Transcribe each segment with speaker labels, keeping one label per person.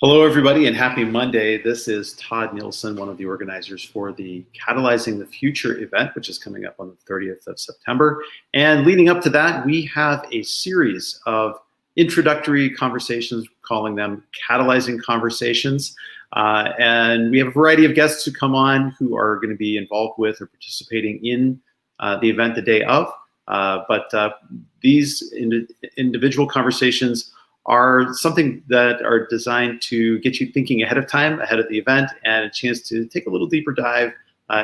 Speaker 1: Hello, everybody, and happy Monday. This is Todd Nilson, one of the organizers for the Catalyzing the Future event, which is coming up on the 30th of September. And leading up to that, we have a series of introductory conversations, calling them Catalyzing Conversations. And we have a variety of guests who come on who are going to be involved with or participating in the event the day of. But these individual conversations are something that are designed to get you thinking ahead of time, ahead of the event, and a chance to take a little deeper dive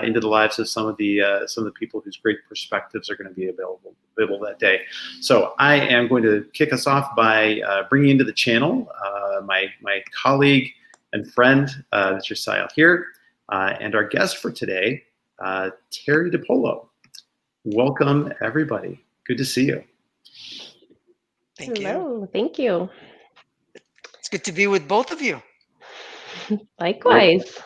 Speaker 1: into the lives of some of the people whose great perspectives are going to be available that day. So I am going to kick us off by bringing into the channel my colleague and friend, Mr. Alhir, and our guest for today, Terri DePollo. Welcome, everybody. Good to see you.
Speaker 2: Thank you.
Speaker 3: Hello, thank you.
Speaker 2: It's good to be with both of you.
Speaker 3: Likewise.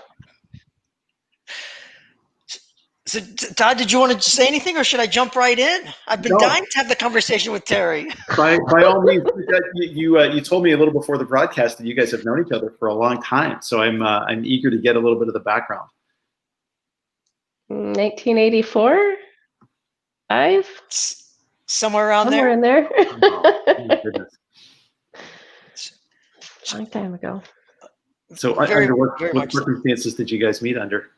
Speaker 2: So, Todd, did you want to say anything, or should I jump right in? I've been dying to have the conversation with Terri.
Speaker 1: By all means, you told me a little before the broadcast that you guys have known each other for a long time, so I'm eager to get a little bit of the background.
Speaker 3: 1984, 5.
Speaker 2: Somewhere around
Speaker 3: Somewhere in there.
Speaker 1: Oh, my goodness.
Speaker 3: Long time ago.
Speaker 1: So under what circumstances did you guys meet under?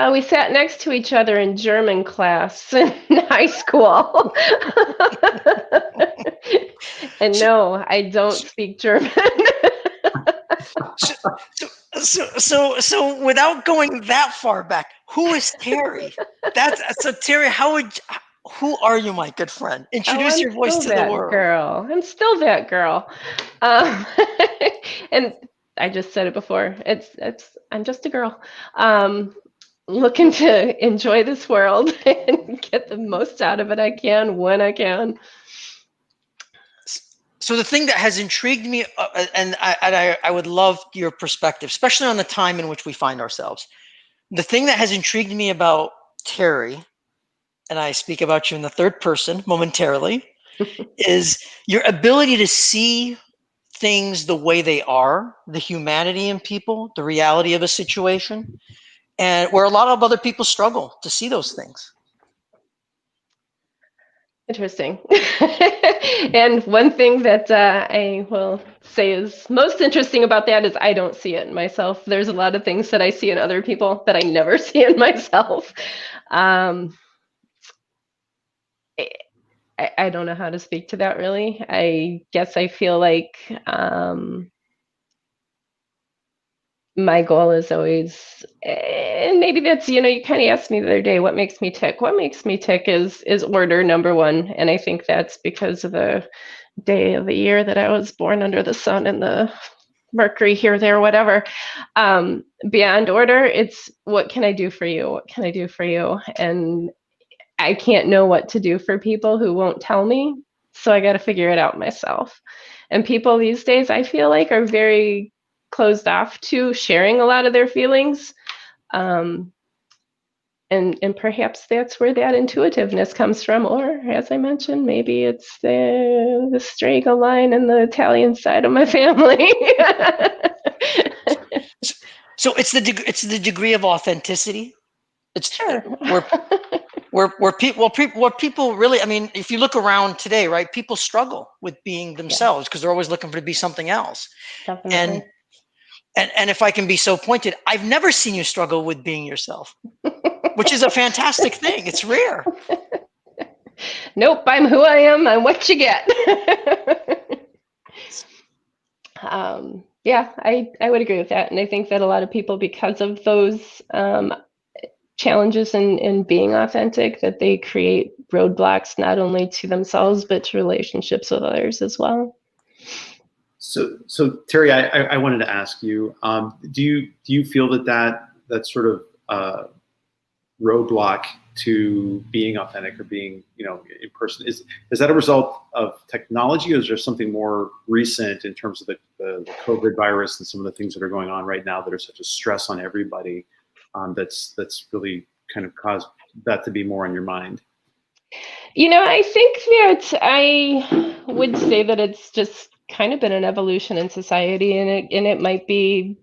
Speaker 3: We sat next to each other in German class in high school. And no, I don't speak German.
Speaker 2: So without going that far back, who is Terri? So Terri, who are you, my good friend? Introduce your voice to the world.
Speaker 3: Girl. I'm still that girl. And I just said it before. I'm just a girl. Looking to enjoy this world and get the most out of it I can when I can.
Speaker 2: So the thing that has intrigued me, and I would love your perspective, especially on the time in which we find ourselves. The thing that has intrigued me about Terri, and I speak about you in the third person momentarily, is your ability to see things the way they are, the humanity in people, the reality of a situation, and where a lot of other people struggle to see those things.
Speaker 3: Interesting. And one thing that I will say is most interesting about that is I don't see it in myself. There's a lot of things that I see in other people that I never see in myself. I don't know how to speak to that really. I guess I feel like my goal is always, and maybe that's, you kind of asked me the other day, what makes me tick? What makes me tick is order, number one. And I think that's because of the day of the year that I was born under the sun and the Mercury here, there, whatever. Beyond order, it's what can I do for you? What can I do for you? And I can't know what to do for people who won't tell me. So I got to figure it out myself. And people these days, I feel like, are very closed off to sharing a lot of their feelings. And perhaps that's where that intuitiveness comes from. Or as I mentioned, maybe it's the Strega line and the Italian side of my family.
Speaker 2: So it's the degree of authenticity. It's
Speaker 3: sure.
Speaker 2: Where people really, I mean, if you look around today, right, people struggle with being themselves because they're always looking to be something else.
Speaker 3: Definitely.
Speaker 2: And if I can be so pointed, I've never seen you struggle with being yourself, which is a fantastic thing. It's rare.
Speaker 3: Nope, I'm who I am. I'm what you get. Yeah, I would agree with that. And I think that a lot of people, because of those challenges in being authentic, that they create roadblocks not only to themselves, but to relationships with others as well.
Speaker 1: So Terri, I wanted to ask you, do you feel that sort of roadblock to being authentic or being, in person, is that a result of technology, or is there something more recent in terms of the COVID virus and some of the things that are going on right now that are such a stress on everybody, that's really kind of caused that to be more on your mind?
Speaker 3: I think that I would say that it's just kind of been an evolution in society, and it might be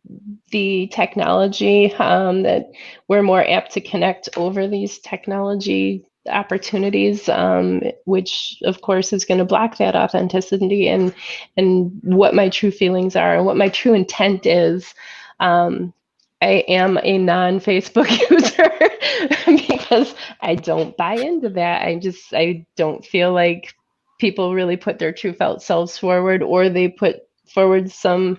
Speaker 3: the technology that we're more apt to connect over these technology opportunities, which of course is going to block that authenticity and what my true feelings are and what my true intent is. I am a non-Facebook user because I don't buy into that. I don't feel like people really put their true felt selves forward, or they put forward some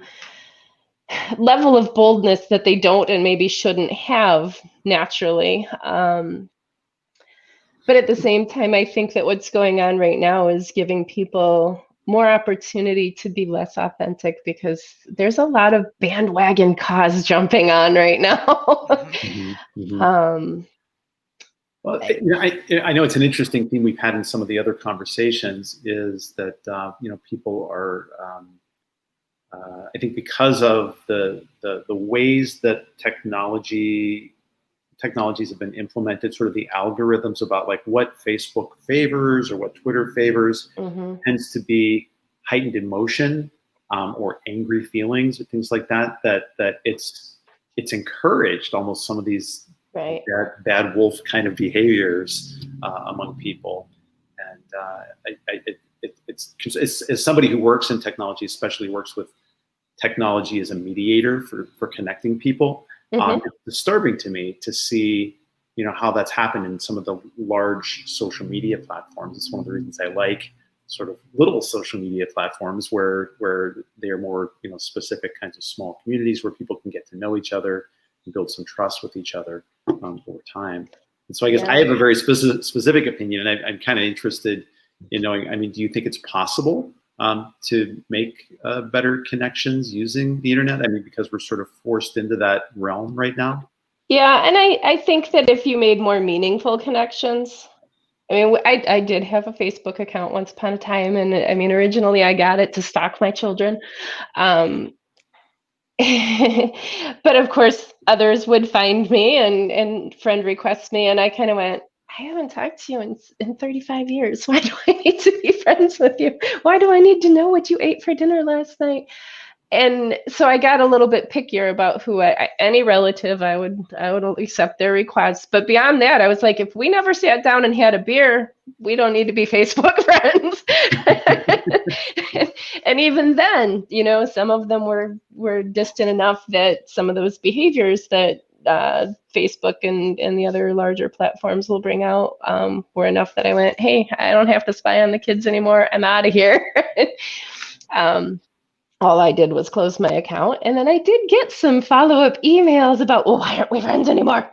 Speaker 3: level of boldness that they don't and maybe shouldn't have naturally. But at the same time, I think that what's going on right now is giving people more opportunity to be less authentic, because there's a lot of bandwagon cause jumping on right now.
Speaker 1: Well, I know it's an interesting theme we've had in some of the other conversations, is that people are, I think, because of the ways that technologies have been implemented, sort of the algorithms about like what Facebook favors or what Twitter favors, tends to be heightened emotion or angry feelings or things like that. That it's encouraged almost some of these bad wolf kind of behaviors among people. And it's as somebody who works in technology, especially works with technology as a mediator for connecting people. It's disturbing to me to see, how that's happened in some of the large social media platforms. It's one of the reasons I like sort of little social media platforms where they're more, specific kinds of small communities where people can get to know each other and build some trust with each other over time. And so I guess I have a very specific opinion, and I'm kind of interested in knowing, do you think it's possible to make better connections using the internet? Because we're sort of forced into that realm right now.
Speaker 3: Yeah, and I think that if you made more meaningful connections, I did have a Facebook account once upon a time, and originally I got it to stalk my children. But of course, others would find me and friend request me, and I kind of went, I haven't talked to you in 35 years. Why do I need to be friends with you? Why do I need to know what you ate for dinner last night? And so I got a little bit pickier about who any relative I would accept their requests. But beyond that, I was like, if we never sat down and had a beer, we don't need to be Facebook friends. And even then, some of them were distant enough that some of those behaviors that Facebook and the other larger platforms will bring out were enough that I went, hey, I don't have to spy on the kids anymore. I'm out of here. All I did was close my account, and then I did get some follow-up emails about, well, why aren't we friends anymore?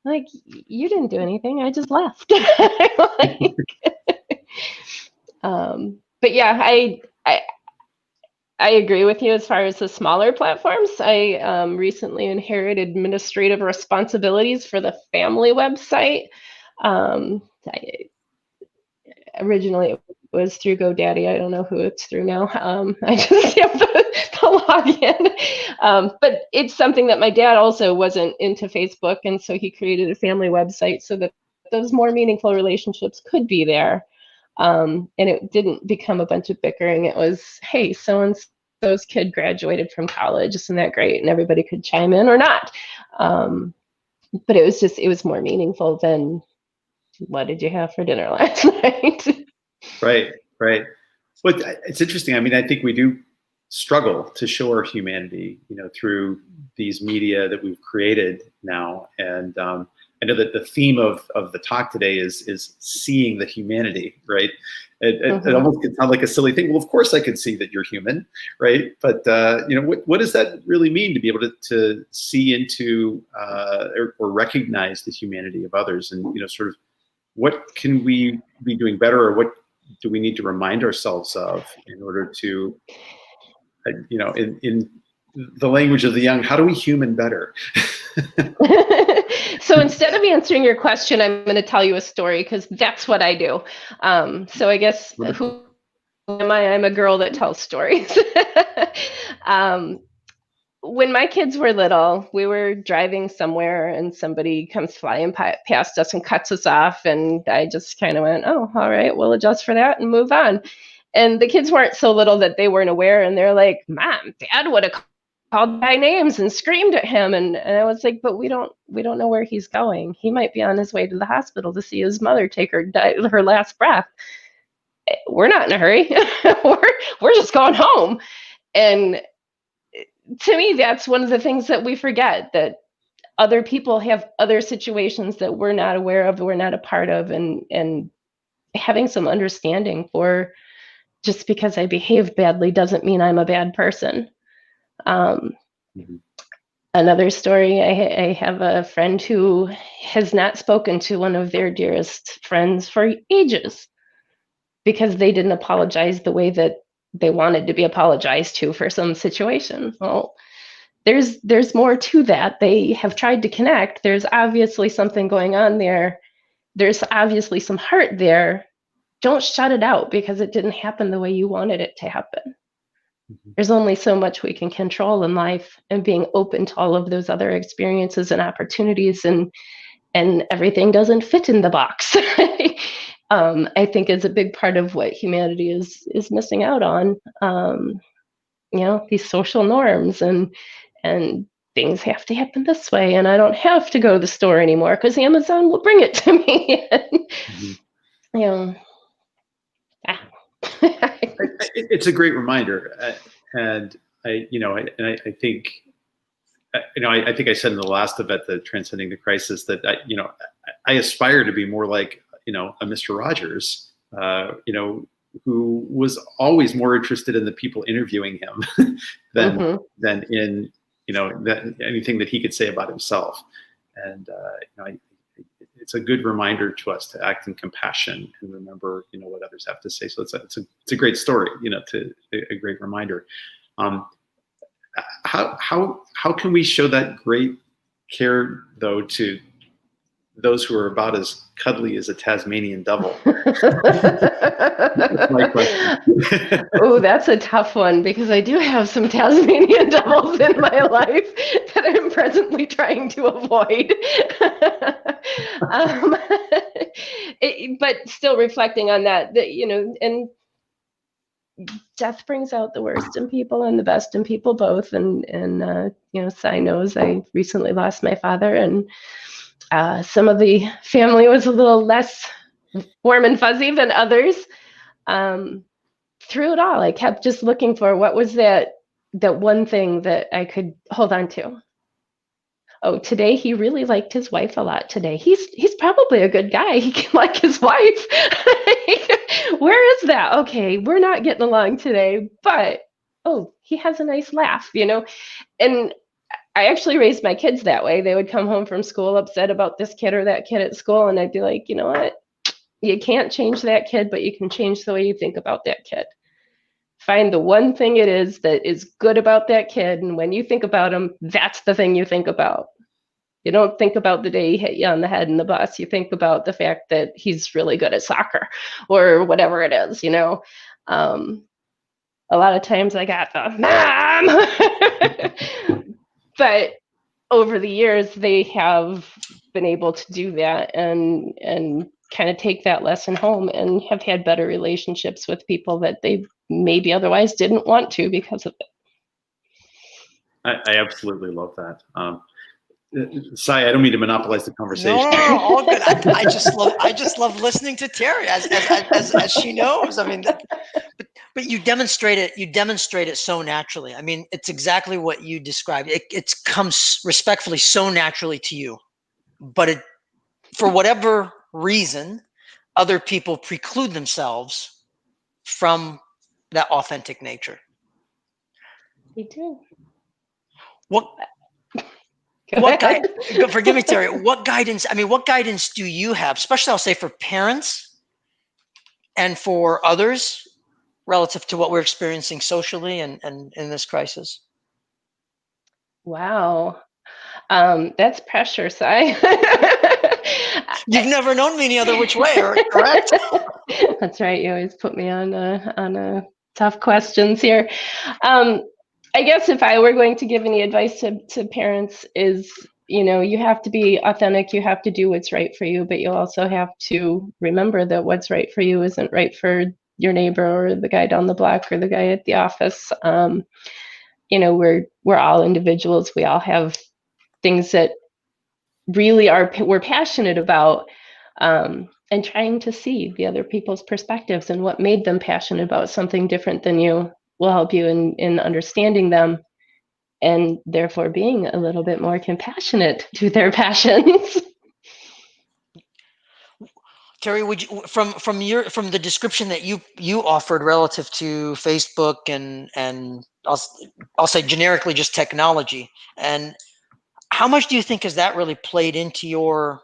Speaker 3: Like, you didn't do anything. I just left. But yeah, I agree with you as far as the smaller platforms. I recently inherited administrative responsibilities for the family website. Originally, it was through GoDaddy. I don't know who it's through now. I just have the login. But it's something that my dad also wasn't into Facebook, and so he created a family website so that those more meaningful relationships could be there. And it didn't become a bunch of bickering. It was, hey, so-and-so's kid graduated from college. Isn't that great? And everybody could chime in or not. But it was more meaningful than, what did you have for dinner last night?
Speaker 1: Right. Well, it's interesting. I think we do struggle to show our humanity, through these media that we've created now. And I know that the theme of the talk today is seeing the humanity, right? It almost can sound like a silly thing. Well, of course I can see that you're human, right? But what does that really mean to be able to see into or recognize the humanity of others, and sort of what can we be doing better, or what do we need to remind ourselves of in order to, in the language of the young, how do we human better?
Speaker 3: So instead of answering your question, I'm going to tell you a story, because that's what I do. So I guess, who am I? I'm a girl that tells stories. When my kids were little, we were driving somewhere and somebody comes flying past us and cuts us off. And I just kind of went, oh, all right, we'll adjust for that and move on. And the kids weren't so little that they weren't aware, and they're like, Mom, Dad would have called by names and screamed at him. And I was like, but we don't know where he's going. He might be on his way to the hospital to see his mother take her last breath. We're not in a hurry. we're just going home. And to me, that's one of the things that we forget, that other people have other situations that we're not aware of, we're not a part of, and having some understanding for, just because I behaved badly doesn't mean I'm a bad person. Another story, I have a friend who has not spoken to one of their dearest friends for ages because they didn't apologize the way that they wanted to be apologized to for some situation. Well, there's more to that. They have tried to connect. There's obviously something going on there. There's obviously some hurt there. Don't shut it out because it didn't happen the way you wanted it to happen. There's only so much we can control in life, and being open to all of those other experiences and opportunities, and everything doesn't fit in the box. I think is a big part of what humanity is missing out on. These social norms and things have to happen this way, and I don't have to go to the store anymore because Amazon will bring it to me.
Speaker 1: It's a great reminder, and I think I said in the last event, the Transcending the Crisis, that I aspire to be more like a Mr. Rogers, who was always more interested in the people interviewing him than in anything that he could say about himself. And it's a good reminder to us to act in compassion and remember, what others have to say. So it's a great story, a great reminder. How can we show that great care, though, to those who are about as cuddly as a Tasmanian devil? That's my question.
Speaker 3: Oh, that's a tough one, because I do have some Tasmanian devils in my life that I'm presently trying to avoid. But still reflecting on that, and death brings out the worst in people and the best in people both. And Sai knows I recently lost my father, and some of the family was a little less warm and fuzzy than others. Through it all, I kept just looking for what was that one thing that I could hold on to. Oh, today he really liked his wife a lot today. He's probably a good guy. He can like his wife. Where is that? Okay, we're not getting along today, but he has a nice laugh, And I actually raised my kids that way. They would come home from school upset about this kid or that kid at school, and I'd be like, you know what? You can't change that kid, but you can change the way you think about that kid. Find the one thing it is that is good about that kid, and when you think about him, that's the thing you think about. You don't think about the day he hit you on the head in the bus. You think about the fact that he's really good at soccer or whatever it is, A lot of times I got the mom. But over the years, they have been able to do that and kind of take that lesson home, and have had better relationships with people that they maybe otherwise didn't want to because of it.
Speaker 1: I absolutely love that. Sai, I don't mean to monopolize the conversation.
Speaker 2: No, all good. I just love listening to Terri, as she knows. I mean, but you demonstrate it so naturally. I mean, it's exactly what you described. It comes respectfully so naturally to you, but for whatever reason, other people preclude themselves from that authentic nature.
Speaker 3: They do.
Speaker 2: Forgive me, Terri. What guidance do you have, especially I'll say for parents and for others, relative to what we're experiencing socially and in this crisis?
Speaker 3: Wow. That's pressure, Sai.
Speaker 2: You've never known me any other which way, correct?
Speaker 3: That's right. You always put me on tough questions here. I guess if I were going to give any advice to parents is, you have to be authentic. You have to do what's right for you, but you also have to remember that what's right for you isn't right for your neighbor or the guy down the block or the guy at the office. We're all individuals. We all have things that really we're passionate about, and trying to see the other people's perspectives and what made them passionate about something different than you will help you in understanding them, and therefore being a little bit more compassionate to their passions.
Speaker 2: Terri, would you, from the description that you offered relative to Facebook and I'll say generically just technology, and how much do you think has that really played into your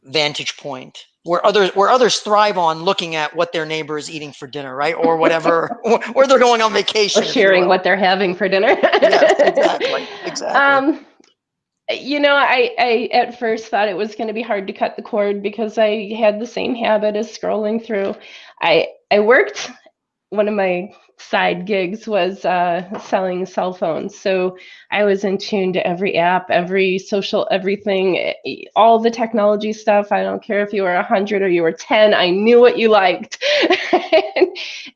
Speaker 2: vantage point, where others thrive on looking at what their neighbor is eating for dinner, right, or whatever, or they're going on vacation,
Speaker 3: or sharing what they're having for dinner?
Speaker 2: Yes, exactly.
Speaker 3: I at first thought it was going to be hard to cut the cord because I had the same habit as scrolling through. I worked, one of my side gigs was selling cell phones. So I was in tune to every app, every social, everything, all the technology stuff. I don't care if you were 100 or you were 10, I knew what you liked.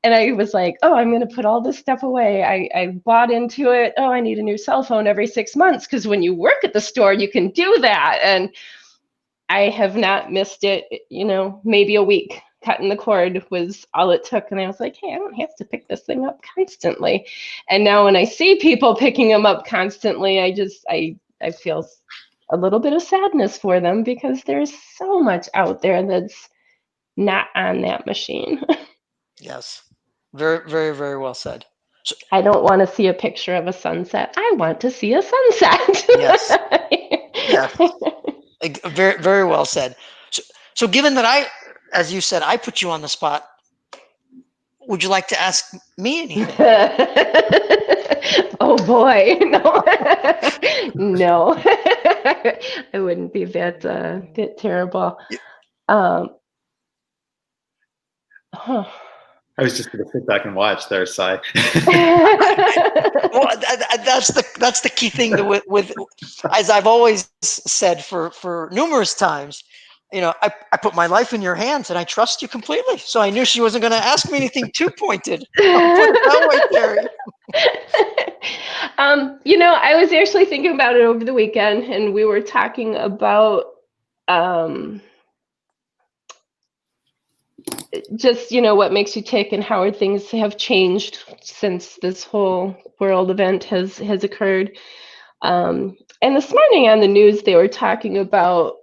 Speaker 3: And I was like, oh, I'm going to put all this stuff away. I bought into it. Oh, I need a new cell phone every 6 months because when you work at the store, you can do that. And I have not missed it, maybe a week. Cutting the cord was all it took. And I was like, hey, I don't have to pick this thing up constantly. And now when I see people picking them up constantly, I feel a little bit of sadness for them because there's so much out there that's not on that machine.
Speaker 2: Yes. Very, very, very well said. So,
Speaker 3: I don't want to see a picture of a sunset. I want to see a sunset.
Speaker 2: Yes. Yes. Very, very well said. So given that as you said, I put you on the spot, would you like to ask me anything?
Speaker 3: Oh boy, no. No. I wouldn't be that terrible.
Speaker 1: I was just going to sit back and watch there, Sai.
Speaker 2: Well, that's the key thing with as I've always said for numerous times, I put my life in your hands and I trust you completely. So I knew she wasn't going to ask me anything too pointed. I'll put it that way, Terri.
Speaker 3: I was actually thinking about it over the weekend, and we were talking about just what makes you tick and how things have changed since this whole world event has occurred. And this morning on the news, they were talking about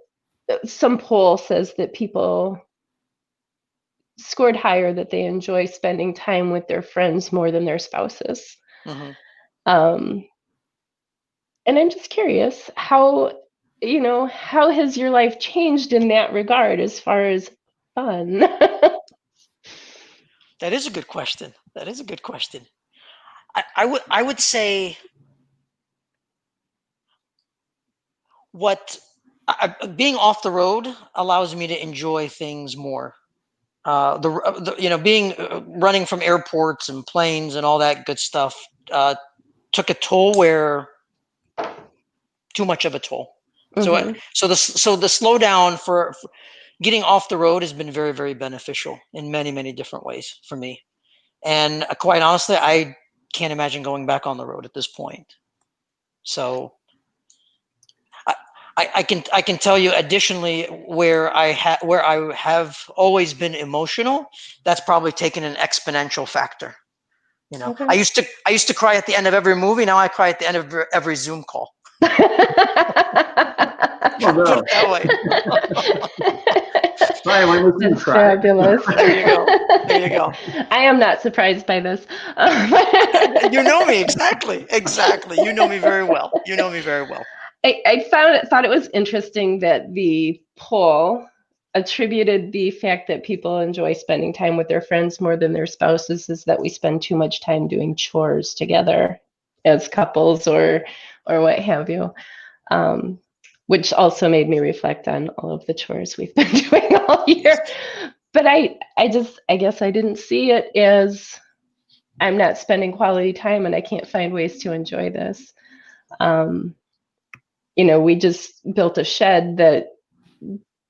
Speaker 3: some poll says that people scored higher that they enjoy spending time with their friends more than their spouses.
Speaker 2: Mm-hmm.
Speaker 3: And I'm just curious how has your life changed in that regard as far as fun?
Speaker 2: That is a good question. I would say being off the road allows me to enjoy things more. Being running from airports and planes and all that good stuff took a toll, where too much of a toll. Mm-hmm. So the slowdown for getting off the road has been very, very beneficial in many, many different ways for me. And quite honestly, I can't imagine going back on the road at this point. So I can tell you additionally where I have always been emotional, that's probably taken an exponential factor. Okay. I used to cry at the end of every movie. Now I cry at the end of every Zoom call. Put it that way.
Speaker 3: That's fabulous.
Speaker 2: There you go.
Speaker 3: I am not surprised by this.
Speaker 2: You know me exactly. You know me very well.
Speaker 3: I thought it was interesting that the poll attributed the fact that people enjoy spending time with their friends more than their spouses is that we spend too much time doing chores together as couples or what have you, which also made me reflect on all of the chores we've been doing all year. But I guess I didn't see it as I'm not spending quality time and I can't find ways to enjoy this. We just built a shed that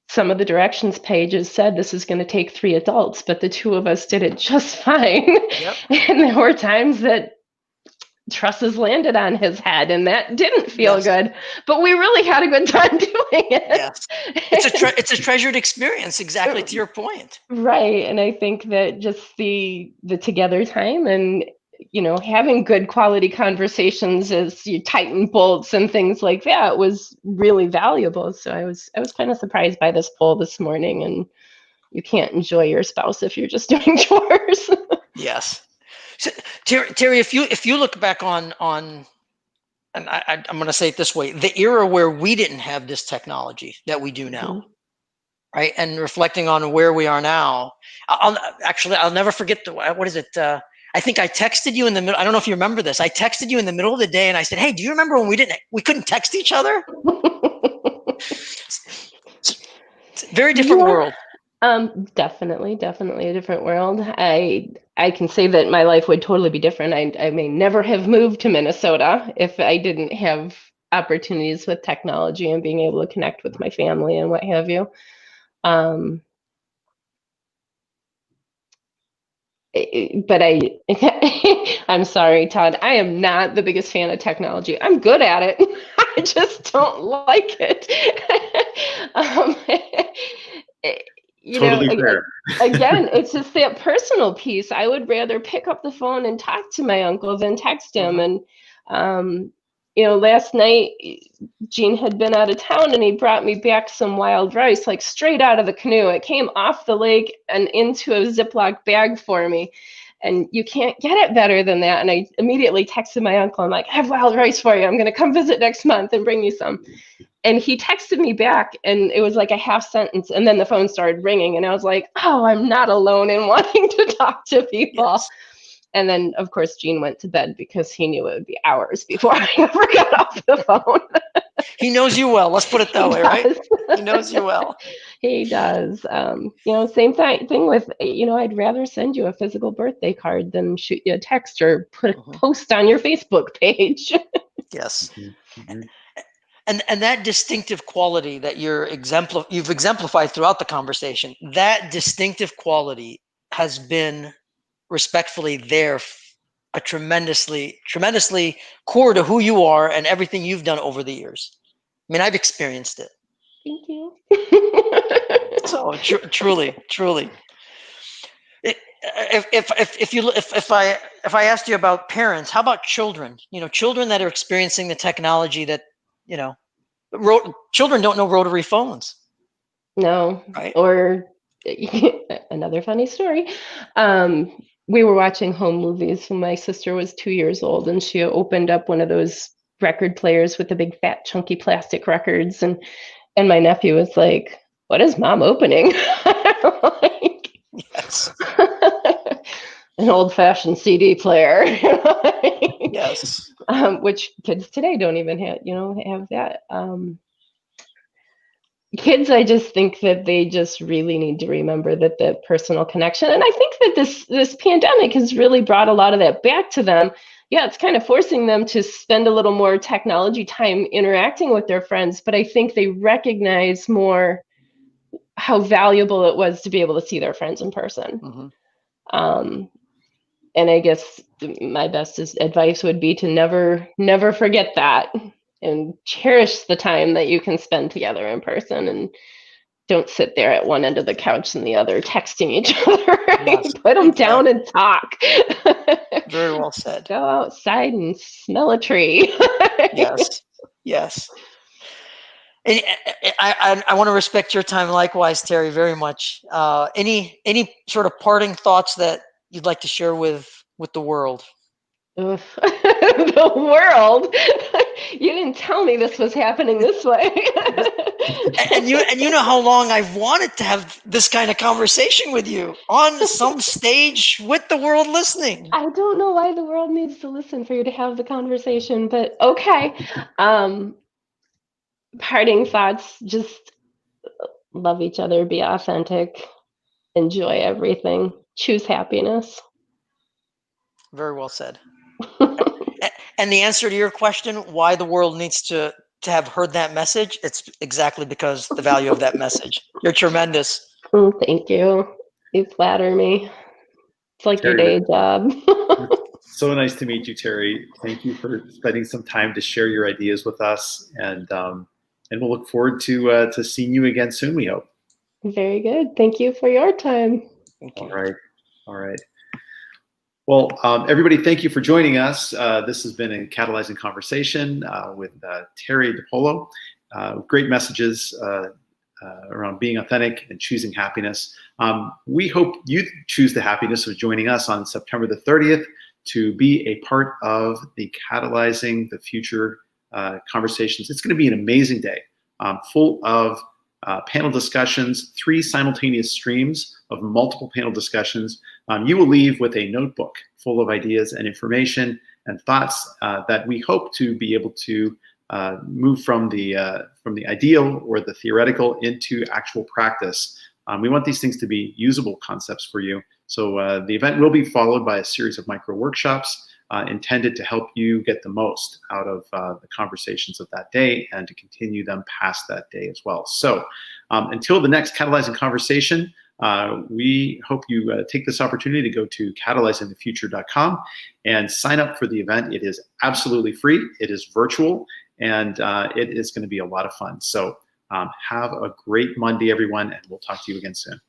Speaker 3: some of the directions pages said this is going to take 3 adults, but the 2 of us did it just fine.
Speaker 2: Yep.
Speaker 3: And there were times that trusses landed on his head, and that didn't feel good, but we really had a good time doing it.
Speaker 2: Yes. It's a treasured experience, exactly to your point.
Speaker 3: Right. And I think that just the together time and, you know, having good quality conversations as you tighten bolts and things like that was really valuable. So I was kind of surprised by this poll this morning, and you can't enjoy your spouse if you're just doing chores.
Speaker 2: Yes. So, Terri, if you look back on and I'm going to say it this way, the era where we didn't have this technology that we do now, right? And reflecting on where we are now, I'll never forget what is it? I think I texted you in the middle. I don't know if you remember this. I texted you in the middle of the day and I said, hey, do you remember when we couldn't text each other? Very different world.
Speaker 3: Definitely a different world. I can say that my life would totally be different. I may never have moved to Minnesota if I didn't have opportunities with technology and being able to connect with my family and what have you. But I'm sorry, Todd. I am not the biggest fan of technology. I'm good at it. I just don't like it. You
Speaker 1: totally
Speaker 3: know,
Speaker 1: fair.
Speaker 3: again, it's just that personal piece. I would rather pick up the phone and talk to my uncle than text him. And, you know, last night, Gene had been out of town and he brought me back some wild rice, like straight out of the canoe. It came off the lake and into a Ziploc bag for me. And you can't get it better than that. And I immediately texted my uncle. I'm like, I have wild rice for you. I'm going to come visit next month and bring you some. And he texted me back, and it was like a half sentence, and then the phone started ringing, and I was like, oh, I'm not alone in wanting to talk to people. Yes. And then, of course, Gene went to bed because he knew it would be hours before I ever got off the phone.
Speaker 2: He knows you well. Let's put it that way, right? He knows you well.
Speaker 3: He does. You know, same thing with, you know, I'd rather send you a physical birthday card than shoot you a text or put a post on your Facebook page.
Speaker 2: Yes. And that distinctive quality that you've exemplified throughout the conversation, that distinctive quality has been respectfully there, a tremendously core to who you are and everything you've done over the years. I mean, I've experienced it.
Speaker 3: Thank you.
Speaker 2: So truly. If I asked you about parents, how about children? You know, children that are experiencing the technology that, you know, children don't know rotary phones.
Speaker 3: No.
Speaker 2: Right.
Speaker 3: Or another funny story. We were watching home movies when my sister was 2 years old, and she opened up one of those record players with the big fat chunky plastic records, and my nephew was like, what is mom opening? Like,
Speaker 2: yes.
Speaker 3: An old-fashioned CD player.
Speaker 2: Yes.
Speaker 3: Which kids today don't even have that. Kids, I just think that they just really need to remember that the personal connection. And I think that this pandemic has really brought a lot of that back to them. Yeah, it's kind of forcing them to spend a little more technology time interacting with their friends, but I think they recognize more how valuable it was to be able to see their friends in person. And I guess my best advice would be to never forget that and cherish the time that you can spend together in person, and don't sit there at one end of the couch and the other texting each other. Yes, put them down and talk.
Speaker 2: Very well said.
Speaker 3: Go outside and smell a tree.
Speaker 2: Yes. And I want to respect your time likewise, Terri, very much. Any sort of parting thoughts that you'd like to share with the world?
Speaker 3: The world? You didn't tell me this was happening this way.
Speaker 2: and you know how long I've wanted to have this kind of conversation with you on some stage with the world listening.
Speaker 3: I don't know why the world needs to listen for you to have the conversation, but okay. Parting thoughts, just love each other, be authentic, enjoy everything, choose happiness.
Speaker 2: Very well said. And the answer to your question, why the world needs to to have heard that message, it's exactly because the value of that message. You're tremendous.
Speaker 3: Thank you. You flatter me. It's like your
Speaker 1: Terri,
Speaker 3: day job.
Speaker 1: so nice to meet you, Terri. Thank you for spending some time to share your ideas with us, and we'll look forward to seeing you again soon, we hope.
Speaker 3: Very good. Thank you for your time.
Speaker 2: Thank you.
Speaker 1: All right. Well, everybody, thank you for joining us. This has been a Catalyzing Conversation with Terri DePollo. Great messages around being authentic and choosing happiness. We hope you choose the happiness of joining us on September the 30th to be a part of the Catalyzing the Future conversations. It's going to be an amazing day, full of panel discussions, 3 simultaneous streams of multiple panel discussions. You will leave with a notebook full of ideas and information and thoughts that we hope to be able to move from the ideal or the theoretical into actual practice. We want these things to be usable concepts for you. So the event will be followed by a series of micro workshops intended to help you get the most out of the conversations of that day and to continue them past that day as well. So until the next Catalyzing Conversation, we hope you take this opportunity to go to catalyzingthefuture.com and sign up for the event. It is absolutely free. It is virtual, and it is going to be a lot of fun. So have a great Monday, everyone, and we'll talk to you again soon.